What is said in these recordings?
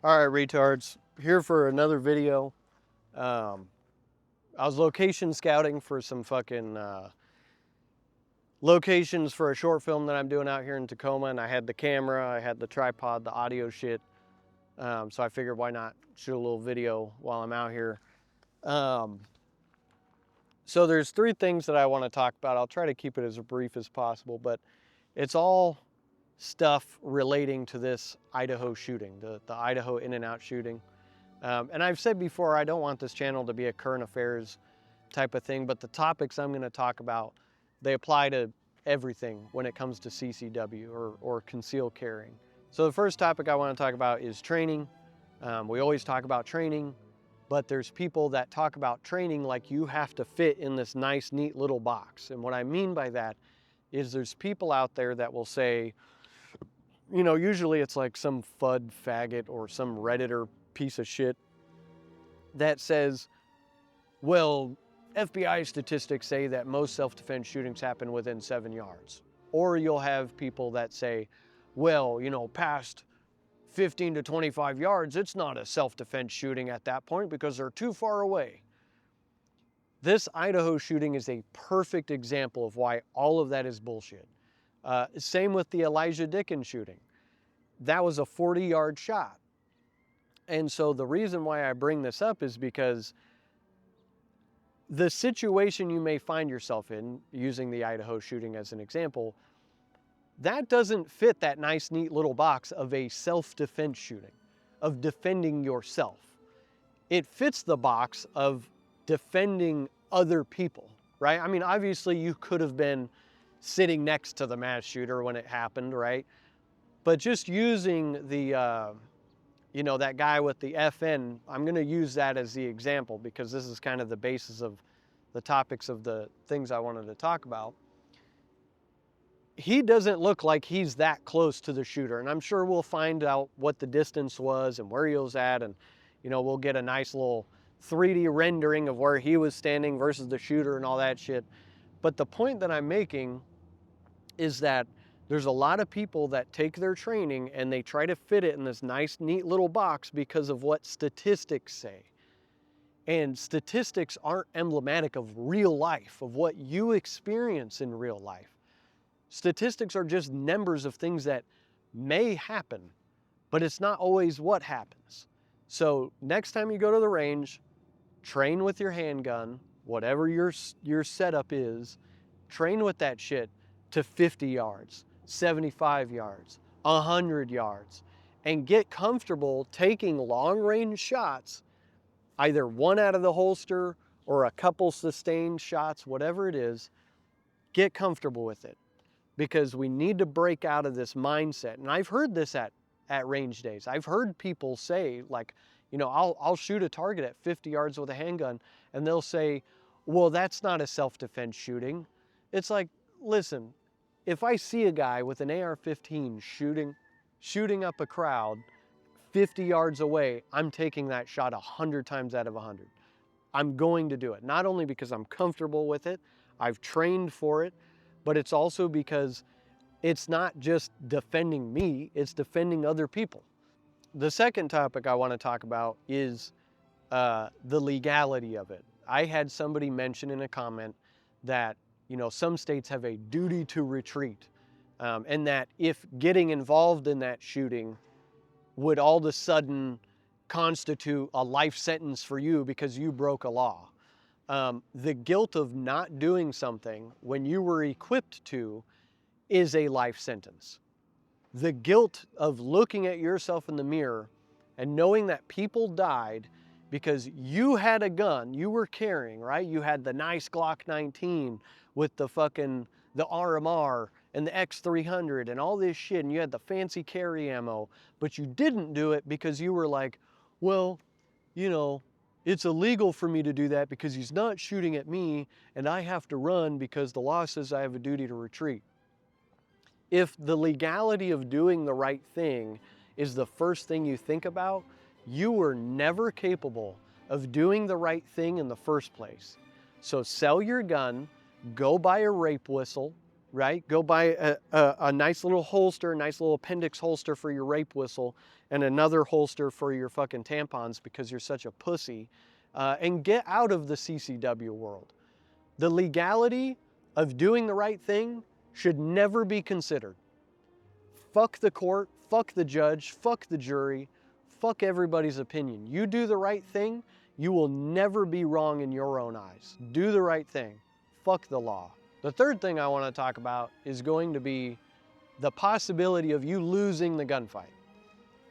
All right, retards, here for another video. I was location scouting for some fucking locations for a short film that I'm doing out here in Tacoma, and I had the camera, I had the tripod, the audio shit. So I figured why not shoot a little video while I'm out here. So there's three things that I want to talk about. I'll try to keep it as brief as possible, but it's all stuff relating to this Idaho shooting, the Idaho In-N-Out shooting. And I've said before, I don't want this channel to be a current affairs type of thing, but the topics I'm going to talk about, they apply to everything when it comes to CCW or concealed carrying. So the first topic I want to talk about is training. We always talk about training, but there's people that talk about training like you have to fit in this nice, neat little box. And what I mean by that is there's people out there that will say, you know, usually it's like some FUD faggot or some Redditor piece of shit that says, well, FBI statistics say that most self-defense shootings happen within 7 yards. Or you'll have people that say, well, you know, past 15 to 25 yards, it's not a self-defense shooting at that point because they're too far away. This Idaho shooting is a perfect example of why all of that is bullshit. Same with the Elijah Dickens shooting. That was a 40-yard shot. And so the reason why I bring this up is because the situation you may find yourself in, using the Idaho shooting as an example, that doesn't fit that nice, neat little box of a self-defense shooting, of defending yourself. It fits the box of defending other people, right? I mean, obviously you could have been sitting next to the mass shooter when it happened, right? But just using the, you know, that guy with the FN, I'm going to use that as the example because this is kind of the basis of the topics of the things I wanted to talk about. He doesn't look like he's that close to the shooter, and I'm sure we'll find out what the distance was and where he was at, and, you know, we'll get a nice little 3D rendering of where he was standing versus the shooter and all that shit. But the point that I'm making is that there's a lot of people that take their training and they try to fit it in this nice, neat little box because of what statistics say. And statistics aren't emblematic of real life, of what you experience in real life. Statistics are just numbers of things that may happen, but it's not always what happens. So next time you go to the range, train with your handgun, whatever your setup is, train with that shit to 50 yards. 75 yards, 100 yards, and get comfortable taking long-range shots, either one out of the holster or a couple sustained shots, whatever it is. Get comfortable with it because we need to break out of this mindset. And I've heard this at range days. I've heard people say, like, you know, I'll shoot a target at 50 yards with a handgun, and they'll say, well, that's not a self-defense shooting. It's like, listen, if I see a guy with an AR-15 shooting up a crowd 50 yards away, I'm taking that shot 100 times out of 100. I'm going to do it. Not only because I'm comfortable with it, I've trained for it, but it's also because it's not just defending me, it's defending other people. The second topic I want to talk about is the legality of it. I had somebody mention in a comment that, you know, some states have a duty to retreat, and that if getting involved in that shooting would all of a sudden constitute a life sentence for you because you broke a law. The guilt of not doing something when you were equipped to is a life sentence. The guilt of looking at yourself in the mirror and knowing that people died because you had a gun you were carrying, right? You had the nice Glock 19 with the RMR and the X300 and all this shit, and you had the fancy carry ammo, but you didn't do it because you were like, well, you know, it's illegal for me to do that because he's not shooting at me and I have to run because the law says I have a duty to retreat. If the legality of doing the right thing is the first thing you think about, you were never capable of doing the right thing in the first place. So sell your gun, go buy a rape whistle, right? Go buy a nice little holster, a nice little appendix holster for your rape whistle, and another holster for your fucking tampons because you're such a pussy, and get out of the CCW world. The legality of doing the right thing should never be considered. Fuck the court, fuck the judge, fuck the jury, fuck everybody's opinion. You do the right thing, you will never be wrong in your own eyes. Do the right thing. Fuck the law. The third thing I want to talk about is going to be the possibility of you losing the gunfight.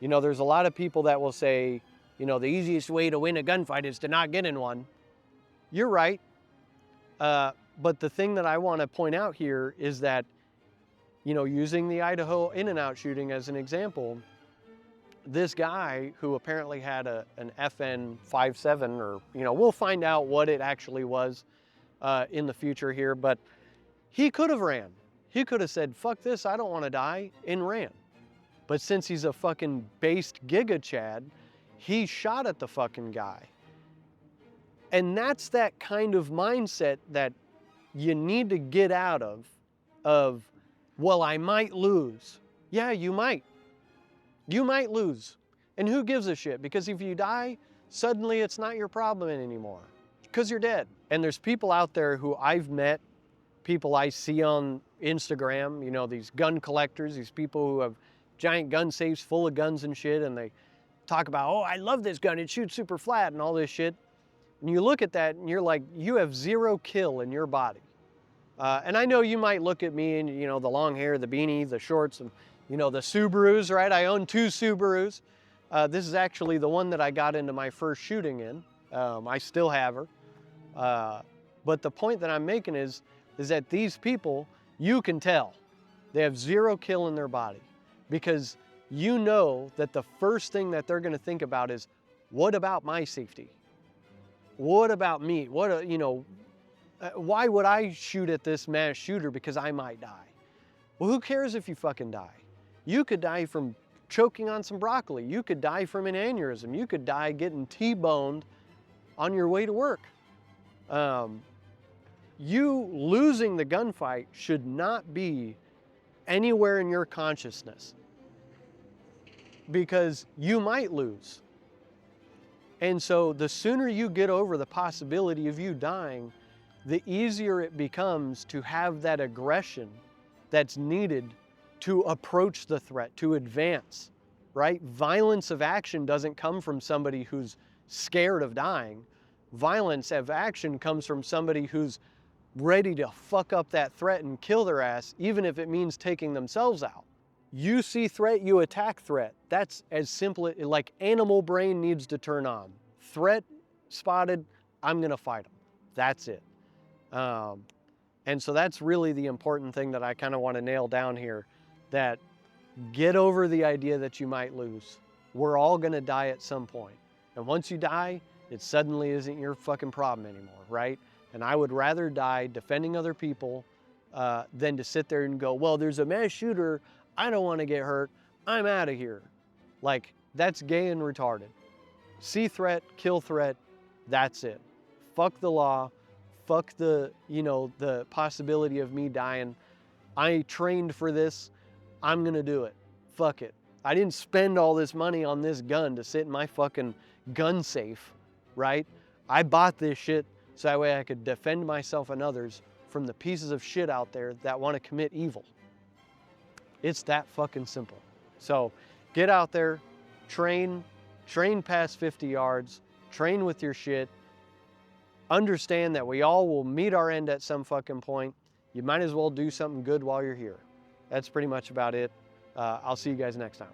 You know, there's a lot of people that will say, you know, the easiest way to win a gunfight is to not get in one. You're right. But the thing that I want to point out here is that, you know, using the Idaho In-N-Out shooting as an example, this guy who apparently had an FN 57, or, you know, we'll find out what it actually was in the future here, but he could have ran. He could have said, fuck this, I don't want to die, and ran. But since he's a fucking based Giga Chad, he shot at the fucking guy. And that's that kind of mindset that you need to get out of, well, I might lose. Yeah, you might. You might lose. And who gives a shit? Because if you die, suddenly it's not your problem anymore. Because you're dead. And there's people out there who I've met, people I see on Instagram, you know, these gun collectors, these people who have giant gun safes full of guns and shit, and they talk about, oh, I love this gun, it shoots super flat and all this shit. And you look at that and you're like, you have 0 kill in your body. And I know you might look at me and, you know, the long hair, the beanie, the shorts, and, you know, the Subarus, right? I own 2 Subarus. This is actually the one that I got into my first shooting in. I still have her. But the point that I'm making is that these people, you can tell, they have 0 kill in their body, because you know that the first thing that they're going to think about is, what about my safety? What about me? What, you know, why would I shoot at this mass shooter because I might die? Well, who cares if you fucking die? You could die from choking on some broccoli. You could die from an aneurysm. You could die getting T-boned on your way to work. You losing the gunfight should not be anywhere in your consciousness, because you might lose. And so the sooner you get over the possibility of you dying, the easier it becomes to have that aggression that's needed to approach the threat, to advance, right? Violence of action doesn't come from somebody who's scared of dying. Violence of action comes from somebody who's ready to fuck up that threat and kill their ass, even if it means taking themselves out. You see threat, you attack threat. That's as simple, like animal brain needs to turn on. Threat spotted, I'm gonna fight them. That's it. And so that's really the important thing that I kind of want to nail down here, that get over the idea that you might lose. We're all gonna die at some point. And once you die, it suddenly isn't your fucking problem anymore, right? And I would rather die defending other people than to sit there and go, well, there's a mass shooter, I don't want to get hurt, I'm out of here. Like, that's gay and retarded. See threat, kill threat, that's it. Fuck the law, fuck the, you know, the possibility of me dying. I trained for this, I'm gonna do it. Fuck it. I didn't spend all this money on this gun to sit in my fucking gun safe, right? I bought this shit so that way I could defend myself and others from the pieces of shit out there that want to commit evil. It's that fucking simple. So get out there, train past 50 yards, train with your shit, understand that we all will meet our end at some fucking point. You might as well do something good while you're here. That's pretty much about it. I'll see you guys next time.